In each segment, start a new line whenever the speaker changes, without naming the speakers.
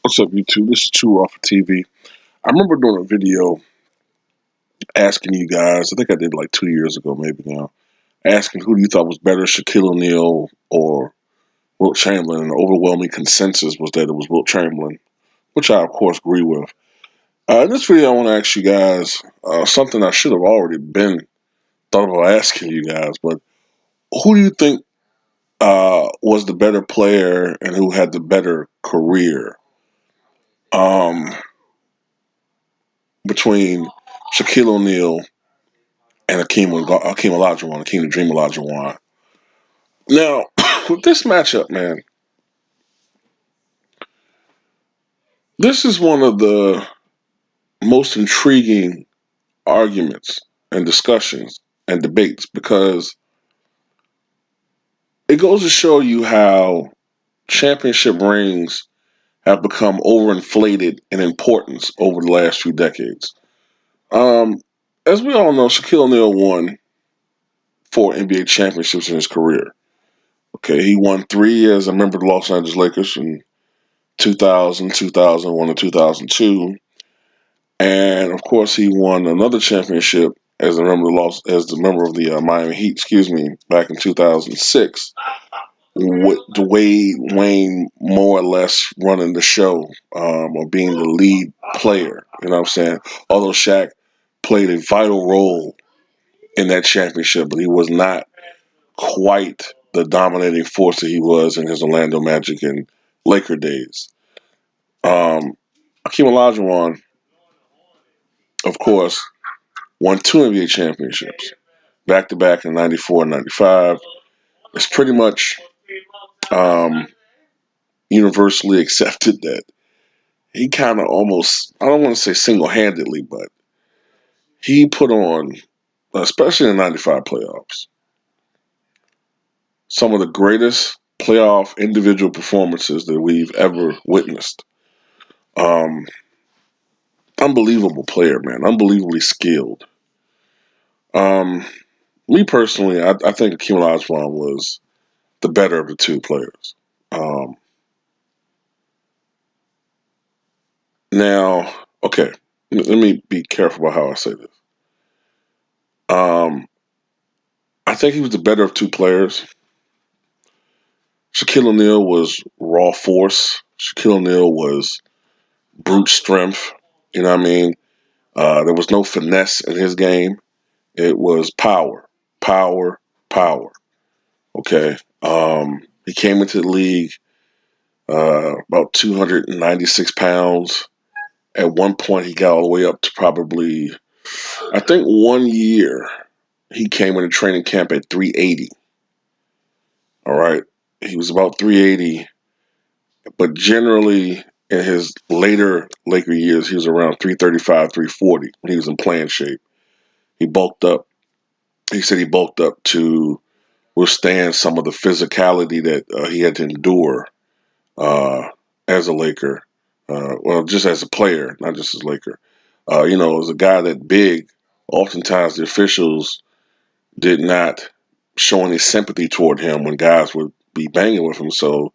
What's up, YouTube? This is Too Raw for TV. I remember doing a video asking you guys, I think I did like 2 years ago, maybe now, asking who do you thought was better, Shaquille O'Neal or Wilt Chamberlain. And the overwhelming consensus was that it was Wilt Chamberlain, which I, of course, agree with. In this video, I want to ask you guys something I should have already been thought about asking you guys, but who do you think was the better player and who had the better career um, between Shaquille O'Neal and Hakeem Olajuwon, Hakeem the Dream Olajuwon. Now, with this matchup, man, this is one of the most intriguing arguments and discussions and debates because it goes to show you how championship rings have become overinflated in importance over the last few decades. Um, as we all know, Shaquille O'Neal won 4 NBA championships in his career. Okay, he won three as a member of the Los Angeles Lakers in 2000, 2001, and 2002. And of course, he won another championship as the member of the Miami Heat, back in 2006, with Wayne more or less running the show, or being the lead player. You know what I'm saying? Although Shaq played a vital role in that championship, but he was not quite the dominating force that he was in his Orlando Magic and Laker days. Um, Akeem Olajuwon, of course, won two NBA championships, back to back in '94 and '95. It's pretty much um, universally accepted that he kind of almost, I don't want to say single handedly, but he put on, especially in the '95 playoffs, some of the greatest playoff individual performances that we've ever witnessed. Um, Unbelievable player, man. Unbelievably skilled. Um, Me personally, I think Akeem Olajuwon was the better of the two players. Um, Now, okay, let me be careful about how I say this. Um, I think he was the better of two players. Shaquille O'Neal was raw force. Shaquille O'Neal was brute strength. You know what I mean? There was no finesse in his game. It was power, power, power. Okay. He came into the league about 296 pounds. At one point, he got all the way up to probably, I think, 1 year. He came into training camp at 380. All right. He was about 380, but generally in his later Laker years, he was around 335, 340 when he was in playing shape. He bulked up. He said he bulked up to withstand some of the physicality that he had to endure uh, as a Laker. Well, just as a player, not just as a Laker. As a guy that big, oftentimes the officials did not show any sympathy toward him when guys would be banging with him. So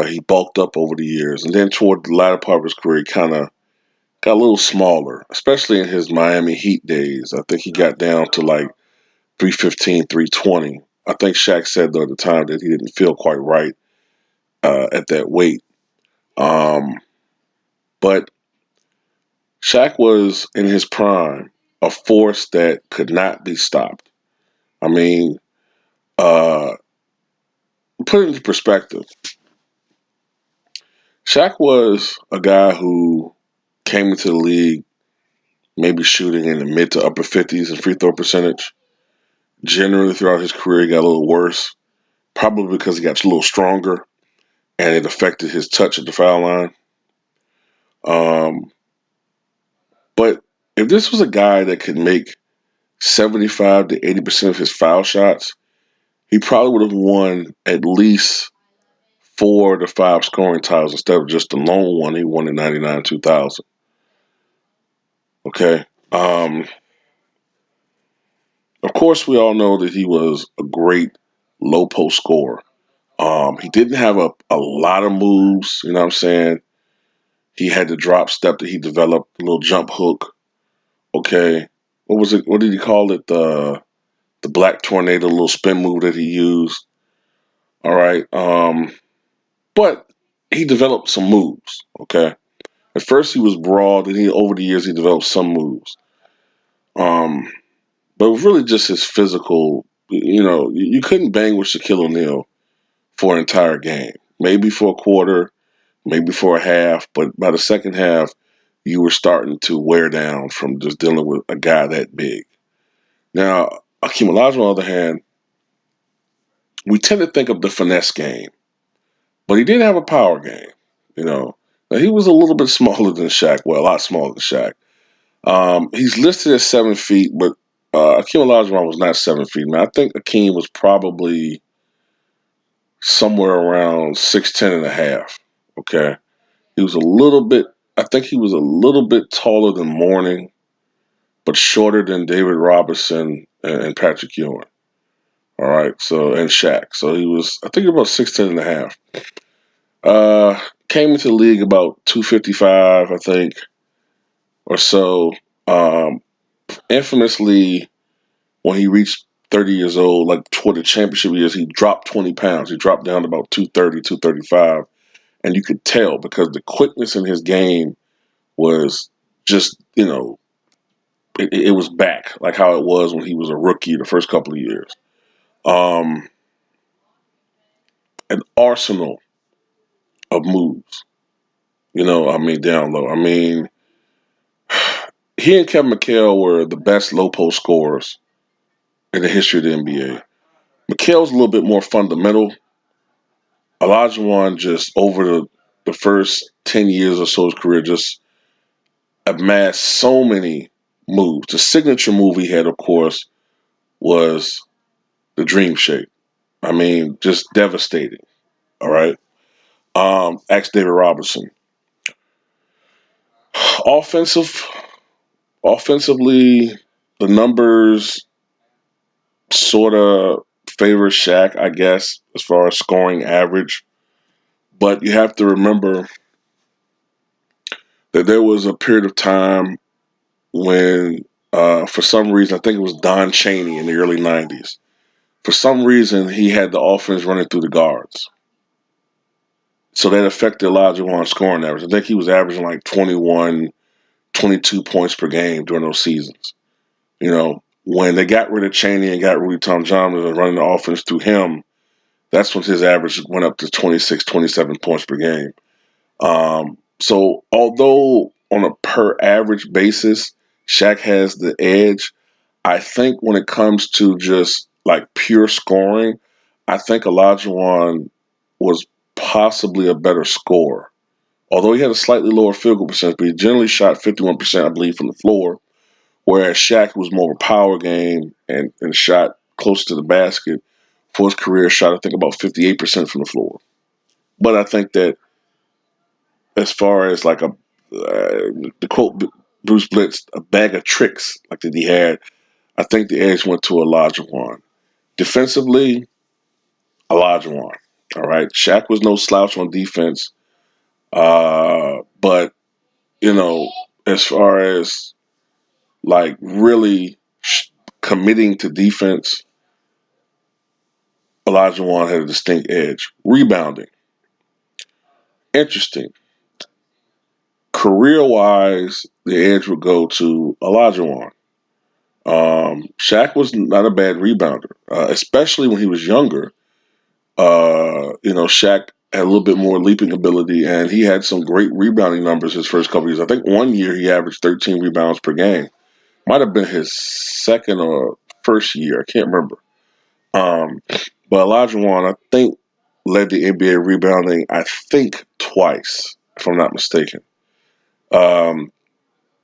he bulked up over the years. And then toward the latter part of his career, he kind of got a little smaller, especially in his Miami Heat days. I think he got down to like 315, 320. I think Shaq said, though, at the time that he didn't feel quite right at that weight. Um, but Shaq was in his prime, a force that could not be stopped. I mean, uh, put it into perspective. Shaq was a guy who came into the league maybe shooting in the mid to upper 50s in free throw percentage. Generally, throughout his career, he got a little worse, probably because he got a little stronger and it affected his touch at the foul line. Um, but if this was a guy that could make 75 to 80% of his foul shots, he probably would have won at least 4 to 5 scoring titles instead of just the lone one he won in '99, 2000. Okay. Of course, we all know that he was a great low post scorer. He didn't have a lot of moves, you know what I'm saying? He had the drop step that he developed, a little jump hook. Okay, what was it? What did he call it? The black tornado, little spin move that he used. All right, but he developed some moves. Okay, at first he was broad, and he over the years he developed some moves. Um, but it was really just his physical. You couldn't bang with Shaquille O'Neal for an entire game. Maybe for a quarter, maybe for a half, but by the second half, you were starting to wear down from just dealing with a guy that big. Now, Hakeem Olajuwon, on the other hand, we tend to think of the finesse game, but he did have a power game. You know, now, he was a little bit smaller than Shaq. Well, a lot smaller than Shaq. He's listed as 7 feet, but Hakeem Olajuwon was not 7 feet. Man, I think Hakeem was probably somewhere around 6'10" and a half. Okay, he was a little bit. I think he was a little bit taller than Mourning, but shorter than David Robinson and Patrick Ewing. All right, so and Shaq. So he was, I think, about 6'10" and a half. Came into the league about 255, I think, or so. Um, Infamously, when he reached 30 years old, like toward the championship years, he dropped 20 pounds. He dropped down to about 230, 235. And you could tell because the quickness in his game was just, it was back like how it was when he was a rookie the first couple of years. Um, an arsenal of moves, down low. He and Kevin McHale were the best low post scorers in the history of the NBA. McHale's a little bit more fundamental. Olajuwon just over the first 10 years or so of his career just amassed so many moves. The signature move he had, of course, was the dream shake. Just devastating. All right. Ask David Robinson. Offensive, Offensively, the numbers sort of favor Shaq, I guess, as far as scoring average. But you have to remember that there was a period of time when, for some reason, I think it was Don Chaney in the early '90s. For some reason, he had the offense running through the guards. So that affected Olajuwon's scoring average. I think he was averaging like 21, 22 points per game during those seasons. When they got rid of Chaney and got Rudy Tom Johnson and running the offense through him, that's when his average went up to 26, 27 points per game. So although on a per average basis, Shaq has the edge, I think when it comes to just like pure scoring, I think Olajuwon was possibly a better scorer. Although he had a slightly lower field goal percentage, but he generally shot 51%, I believe, from the floor, whereas Shaq was more of a power game and shot close to the basket. For his career, shot, I think, about 58% from the floor. But I think that as far as like the quote Bruce Blitz, a bag of tricks like that he had, I think the edge went to Olajuwon. Defensively, Olajuwon. All right, Shaq was no slouch on defense, but you know, as far as like really committing to defense, Olajuwon had a distinct edge. Rebounding, interesting. Career wise, the edge would go to Olajuwon. Shaq was not a bad rebounder, especially when he was younger. Shaq had a little bit more leaping ability, and he had some great rebounding numbers his first couple of years. I think one year he averaged 13 rebounds per game. Might have been his second or first year. I can't remember. Um, but Olajuwon, I think, led the NBA rebounding, I think, twice, if I'm not mistaken. Um,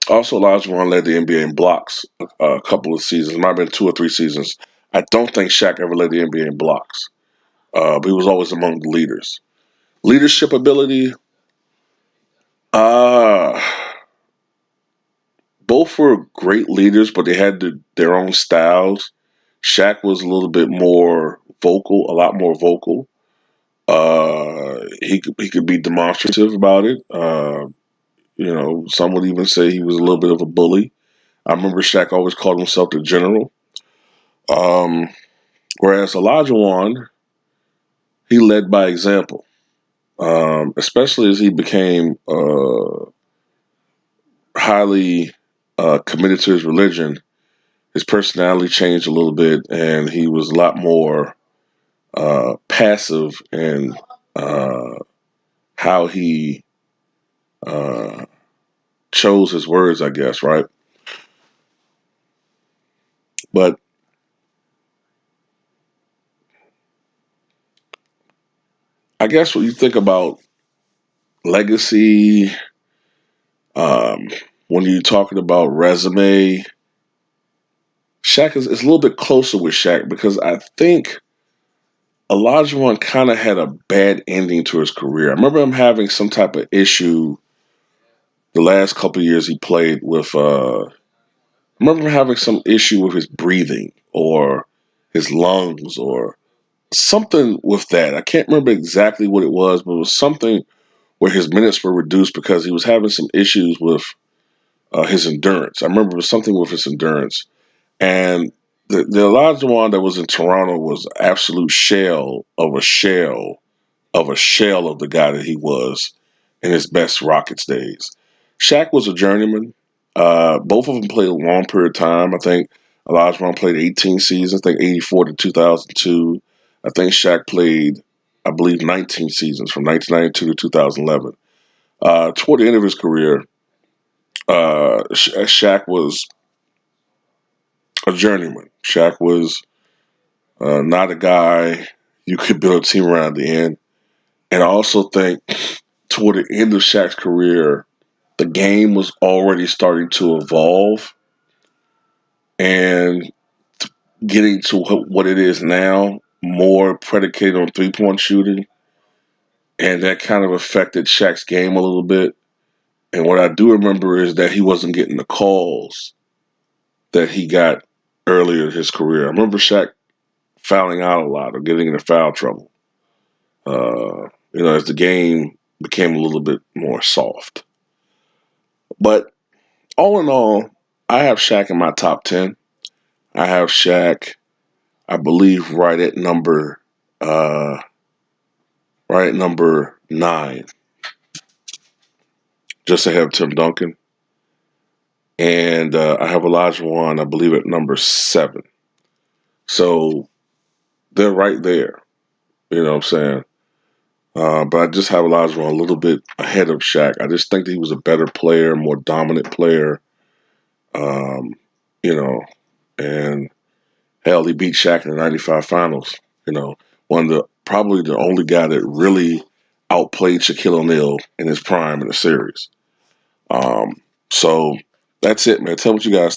Also, Olajuwon led the NBA in blocks a couple of seasons. It might have been 2 or 3 seasons. I don't think Shaq ever led the NBA in blocks, but he was always among the leaders. Leadership ability, uh, both were great leaders, but they had their own styles. Shaq was a little bit more vocal, a lot more vocal. He could be demonstrative about it. Some would even say he was a little bit of a bully. I remember Shaq always called himself the general. Um, Whereas Olajuwon, he led by example, especially as he became highly committed to his religion. His personality changed a little bit, and he was a lot more passive in how he uh, chose his words, I guess, right? But I guess when you think about legacy, um, when you're talking about resume, Shaq is a little bit closer with Shaq because I think Olajuwon kind of had a bad ending to his career. I remember him having some type of issue the last couple of years he played with. I remember him having some issue with his breathing or his lungs or something with that. I can't remember exactly what it was, but it was something where his minutes were reduced because he was having some issues with his endurance. I remember it was something with his endurance. And the Olajuwon that was in Toronto was an absolute shell of the guy that he was in his best Rockets days. Shaq was a journeyman. Both of them played a long period of time. I think Olajuwon played 18 seasons. I think 84 to 2002. I think Shaq played, I believe, 19 seasons from 1992 to 2011. Toward the end of his career, Shaq was a journeyman. Shaq was not a guy you could build a team around the end. And I also think toward the end of Shaq's career, the game was already starting to evolve and getting to what it is now, more predicated on 3-point shooting. And that kind of affected Shaq's game a little bit. And what I do remember is that he wasn't getting the calls that he got earlier in his career. I remember Shaq fouling out a lot or getting into foul trouble. As the game became a little bit more soft. But all in all, I have Shaq in my top 10. I have Shaq, I believe, right at number 9, just ahead of Tim Duncan. And I have Olajuwon, I believe, at number 7. So they're right there. You know what I'm saying? But I just have Olajuwon a little bit ahead of Shaq. I just think that he was a better player, more dominant player. Um, you know, and hell, he beat Shaq in the '95 Finals. One of the probably the only guy that really outplayed Shaquille O'Neal in his prime in the series. So that's it, man. Tell me what you guys